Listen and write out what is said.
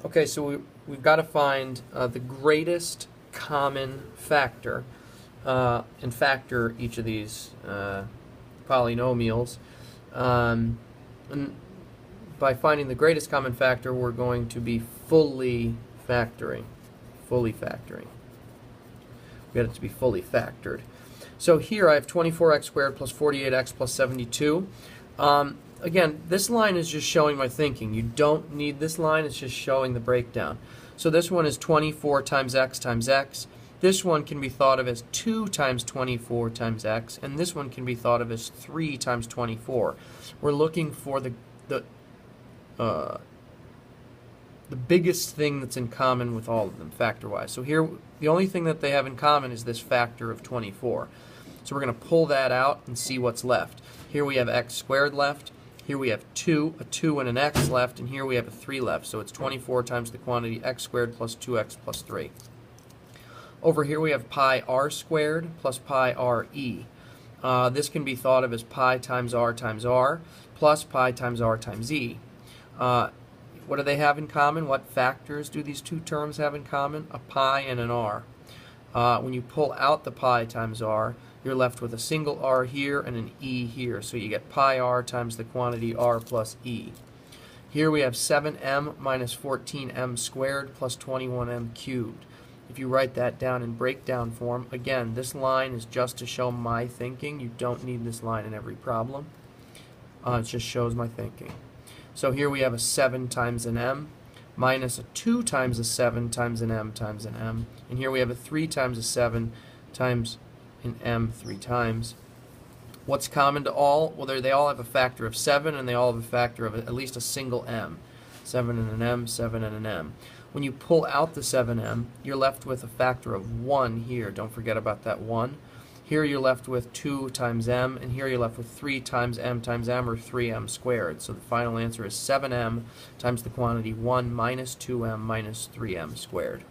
Okay, so we've got to find the greatest common factor and factor each of these polynomials. And by finding the greatest common factor, we're going to be fully factoring. Fully factoring. We got it to be fully factored. So here I have 24x squared plus 48x plus 72. Again, this line is just showing my thinking. You don't need this line, it's just showing the breakdown. So this one is 24 times x times x. This one can be thought of as 2 times 24 times x, and this one can be thought of as 3 times 24. We're looking for the biggest thing that's in common with all of them, factor-wise. So here, the only thing that they have in common is this factor of 24. So we're going to pull that out and see what's left. Here we have x squared left. Here we have a 2 and an x left, and here we have a 3 left. So it's 24 times the quantity x squared plus 2x plus 3. Over here we have pi r squared plus pi r e. This can be thought of as pi times r plus pi times r times e. What do they have in common? What factors do these two terms have in common? A pi and an r. When you pull out the pi times r, you're left with a single r here and an e here. So you get pi r times the quantity r plus e. Here we have 7m minus 14m squared plus 21m cubed. If you write that down in breakdown form, again, this line is just to show my thinking. You don't need this line in every problem. It just shows my thinking. So here we have a 7 times an m minus a 2 times a 7 times an m times an m. And here we have a 3 times a 7 times an m 3 times. What's common to all? Well, they all have a factor of 7, and they all have a factor of at least a single m. 7 and an m, 7 and an m. When you pull out the 7m, you're left with a factor of 1 here. Don't forget about that 1. Here you're left with 2 times m, and here you're left with 3 times m, or 3m squared. So the final answer is 7m times the quantity 1 minus 2m minus 3m squared.